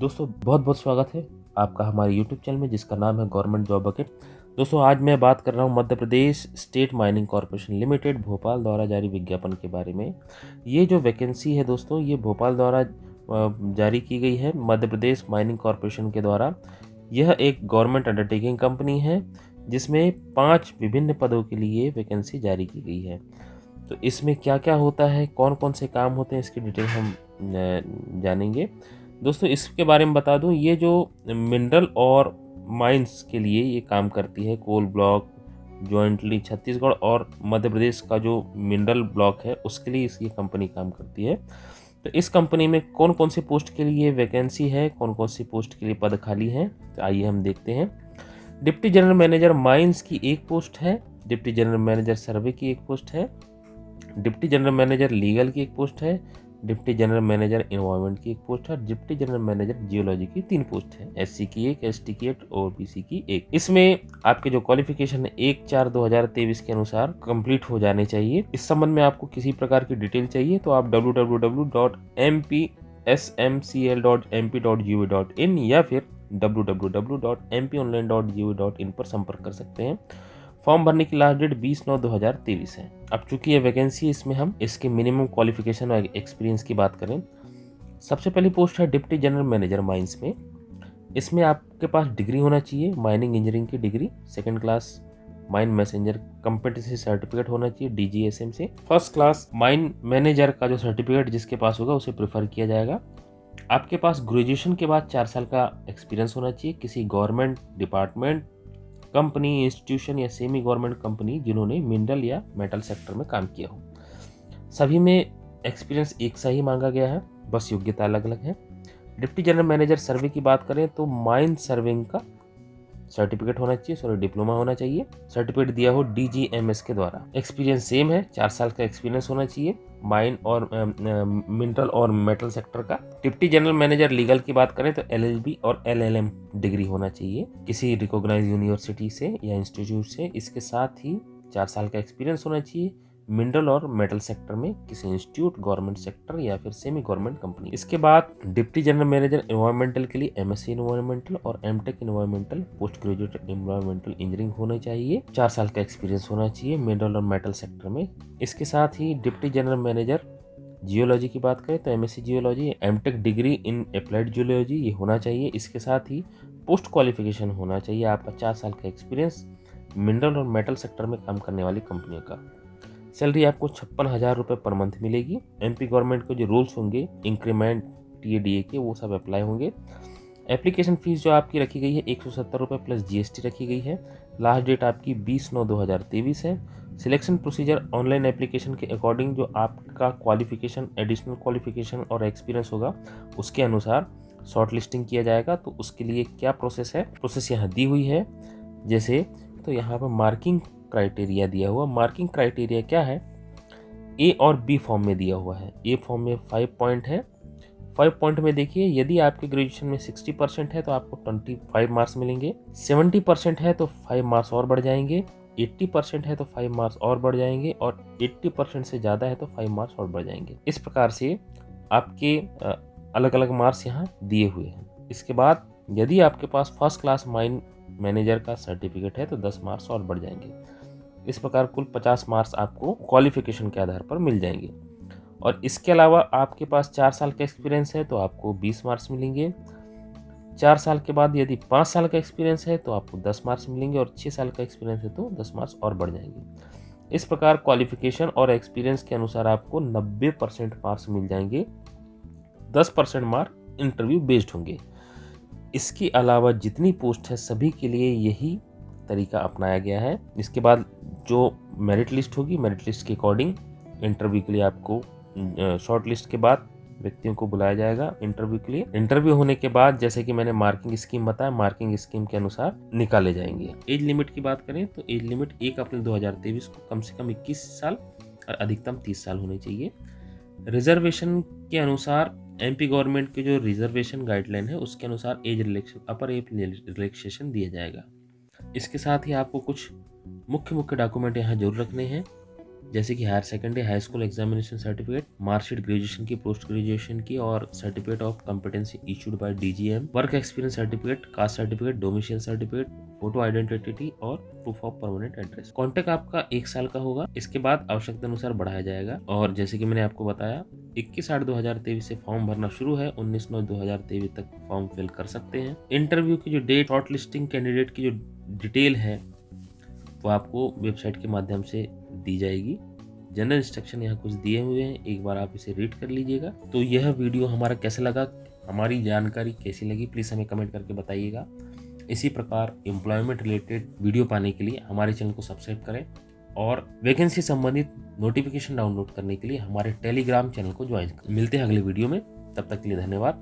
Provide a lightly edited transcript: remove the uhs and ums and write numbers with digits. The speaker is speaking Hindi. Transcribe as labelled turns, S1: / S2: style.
S1: दोस्तों बहुत बहुत स्वागत है आपका हमारे YouTube चैनल में जिसका नाम है गवर्नमेंट जॉब बकेट। दोस्तों आज मैं बात कर रहा हूँ Madhya Pradesh state mining corporation limited Bhopal द्वारा जारी विज्ञापन के बारे में। ये जो वैकेंसी है दोस्तों ये भोपाल द्वारा जारी की गई है मध्य प्रदेश माइनिंग कॉरपोरेशन के द्वारा। यह एक गवर्नमेंट अंडरटेकिंग कंपनी है जिसमें 5 विभिन्न पदों के लिए वैकेंसी जारी की गई है। तो इसमें क्या क्या होता है, कौन कौन से काम होते हैं, इसकी डिटेल हम जानेंगे। दोस्तों इसके बारे में बता दूं, ये जो मिनरल और माइंस के लिए ये काम करती है, कोल ब्लॉक जॉइंटली छत्तीसगढ़ और मध्य प्रदेश का जो मिनरल ब्लॉक है उसके लिए ये कंपनी काम करती है। तो इस कंपनी में कौन कौन सी पोस्ट के लिए वैकेंसी है, कौन कौन सी पोस्ट के लिए पद खाली हैं, तो आइए हम देखते हैं। डिप्टी जनरल मैनेजर माइंस की एक पोस्ट है, डिप्टी जनरल मैनेजर सर्वे की एक पोस्ट है, डिप्टी जनरल मैनेजर लीगल की एक पोस्ट है, डिप्टी जनरल मैनेजर एनवायरनमेंट की एक पोस्ट है, डिप्टी जनरल मैनेजर जियोलॉजी की 3 पोस्ट है, एससी की एक, एसटी की एक और बीसी की एक। इसमें आपके जो क्वालिफिकेशन है 1/4/2023 के अनुसार कंप्लीट हो जाने चाहिए। इस संबंध में आपको किसी प्रकार की डिटेल चाहिए तो आप www.mpsmcl.mp.gov.in या फिर www.mpionline.gov.in पर संपर्क कर सकते हैं। फॉर्म भरने की लास्ट डेट 20/9/2023 है। अब चूंकि ये वैकेंसी इसमें हम इसके मिनिमम क्वालिफिकेशन और एक्सपीरियंस की बात करें, सबसे पहली पोस्ट है डिप्टी जनरल मैनेजर माइंस में। इसमें आपके पास डिग्री होना चाहिए, माइनिंग इंजीनियरिंग की degree, second class mine messenger competency certificate होना चाहिए DGSM से। फर्स्ट क्लास माइन मैनेजर का जो सर्टिफिकेट जिसके पास होगा उसे प्रेफर किया जाएगा। आपके पास ग्रेजुएशन के बाद 4 साल का एक्सपीरियंस होना चाहिए किसी गवर्नमेंट डिपार्टमेंट, कंपनी, इंस्टीट्यूशन या सेमी गवर्नमेंट कंपनी जिन्होंने मिनरल या मेटल सेक्टर में काम किया हो। सभी में एक्सपीरियंस एक सा ही मांगा गया है, बस योग्यता अलग अलग है। डिप्टी जनरल मैनेजर सर्वे की बात करें तो माइन सर्विंग का सर्टिफिकेट होना चाहिए, डिप्लोमा होना चाहिए, सर्टिफिकेट दिया हो DGMS के द्वारा। एक्सपीरियंस सेम है, 4 साल का एक्सपीरियंस होना चाहिए माइन और मिनरल और मेटल सेक्टर का। डिप्टी जनरल मैनेजर लीगल की बात करें तो LLB और LLM डिग्री होना चाहिए किसी रिकॉग्नाइज यूनिवर्सिटी से या इंस्टीट्यूट से। इसके साथ ही 4 साल का एक्सपीरियंस होना चाहिए मिनरल और मेटल सेक्टर में किसी इंस्टीट्यूट, गवर्नमेंट सेक्टर या फिर सेमी गवर्नमेंट कंपनी। इसके बाद डिप्टी जनरल मैनेजर एनवायरमेंटल के लिए MSc एनवायरमेंटल और MTech environmental post graduate environmental engineering होना चाहिए, 4 साल का एक्सपीरियंस होना चाहिए मिनरल और मेटल सेक्टर में। इसके साथ ही डिप्टी जनरल मैनेजर जियोलॉजी की बात करें तो MSc geology, MTech degree in applied geology ये होना चाहिए। इसके साथ ही पोस्ट क्वालिफिकेशन होना चाहिए आपका 4 साल का एक्सपीरियंस मिनरल और मेटल सेक्टर में काम करने वाली कंपनियों का। सैलरी आपको 56,000 रुपये पर मंथ मिलेगी। MP गवर्नमेंट के जो रूल्स होंगे इंक्रीमेंट TADA के वो सब अप्लाई होंगे। एप्लीकेशन फीस जो आपकी रखी गई है 170 रुपये प्लस GST रखी गई है। लास्ट डेट आपकी 20/9/2023 है। सिलेक्शन प्रोसीजर ऑनलाइन एप्लीकेशन के अकॉर्डिंग जो आपका क्वालिफिकेशन, एडिशनल क्वालिफिकेशन और एक्सपीरियंस होगा उसके अनुसार शॉर्ट लिस्टिंग किया जाएगा। तो उसके लिए क्या प्रोसेस है, प्रोसेस यहाँ दी हुई है। जैसे तो यहाँ पर मार्किंग क्राइटेरिया दिया हुआ। मार्किंग क्राइटेरिया क्या है, A और B फॉर्म में दिया हुआ है। A फॉर्म में 5 पॉइंट है। 5 पॉइंट में देखिए, यदि आपके ग्रेजुएशन में 60% है तो आपको 25 मार्क्स मिलेंगे, 70% है तो 5 मार्क्स और बढ़ जाएंगे, 80% है तो 5 मार्क्स और बढ़ जाएंगे और 80% से ज़्यादा है तो 5 मार्क्स और बढ़ जाएंगे। इस प्रकार से आपके अलग अलग मार्क्स यहाँ दिए हुए हैं। इसके बाद यदि आपके पास फर्स्ट क्लास माइन मैनेजर का सर्टिफिकेट है तो 10 मार्क्स और बढ़ जाएंगे। इस प्रकार कुल 50 मार्क्स आपको क्वालिफिकेशन के आधार पर मिल जाएंगे। और इसके अलावा आपके पास 4 साल का एक्सपीरियंस है तो आपको 20 मार्क्स मिलेंगे। 4 साल के बाद यदि 5 साल का एक्सपीरियंस है तो आपको 10 मार्क्स मिलेंगे और 6 साल का एक्सपीरियंस है तो 10 मार्क्स और बढ़ जाएंगे। इस प्रकार क्वालिफिकेशन और एक्सपीरियंस के अनुसार आपको 90% मार्क्स मिल जाएंगे। 10% मार्क इंटरव्यू बेस्ड होंगे। इसके अलावा जितनी पोस्ट है सभी के लिए यही तरीका अपनाया गया है। इसके बाद जो मेरिट लिस्ट होगी, मेरिट लिस्ट के अकॉर्डिंग इंटरव्यू के लिए आपको शॉर्ट लिस्ट के बाद व्यक्तियों को बुलाया जाएगा इंटरव्यू के लिए। इंटरव्यू होने के बाद जैसे कि मैंने मार्किंग स्कीम बताया, मार्किंग स्कीम के अनुसार निकाले जाएंगे। एज लिमिट की बात करें तो एज लिमिट 1 अप्रैल 2023 को कम से कम 21 साल और अधिकतम 30 साल होनी चाहिए। रिजर्वेशन के अनुसार MP गवर्नमेंट के जो रिजर्वेशन गाइडलाइन है उसके अनुसार एज रिलैक्सेशन, अपर एज रिलैक्सेशन दिया जाएगा। इसके साथ ही आपको कुछ मुख्य डॉक्यूमेंट यहाँ जरूर रखने हैं। जैसे कि higher secondary, high school examination certificate, marksheet graduation की, पोस्ट ग्रेजुएशन की और certificate of competency issued by DGM, work experience certificate, caste certificate, domicile certificate, photo identity और proof of permanent address. Contract आपका 1 साल का होगा, इसके बाद आवश्यकता अनुसार बढ़ाया जाएगा। और जैसे कि मैंने आपको बताया 21/8/2023 से फॉर्म भरना शुरू है, 19/9/2023 तक फॉर्म फिल कर सकते हैं। इंटरव्यू की जो डेट, शॉर्ट लिस्टिंग कैंडिडेट की जो डिटेल है वो आपको वेबसाइट के माध्यम से दी जाएगी। जनरल इंस्ट्रक्शन यहाँ कुछ दिए हुए हैं, एक बार आप इसे रीड कर लीजिएगा। तो यह वीडियो हमारा कैसा लगा, हमारी जानकारी कैसी लगी, प्लीज़ हमें कमेंट करके बताइएगा। इसी प्रकार एम्प्लॉयमेंट रिलेटेड वीडियो पाने के लिए हमारे चैनल को सब्सक्राइब करें और वैकेंसी संबंधित नोटिफिकेशन डाउनलोड करने के लिए हमारे टेलीग्राम चैनल को ज्वाइन करें। मिलते हैं अगले वीडियो में, तब तक के लिए धन्यवाद।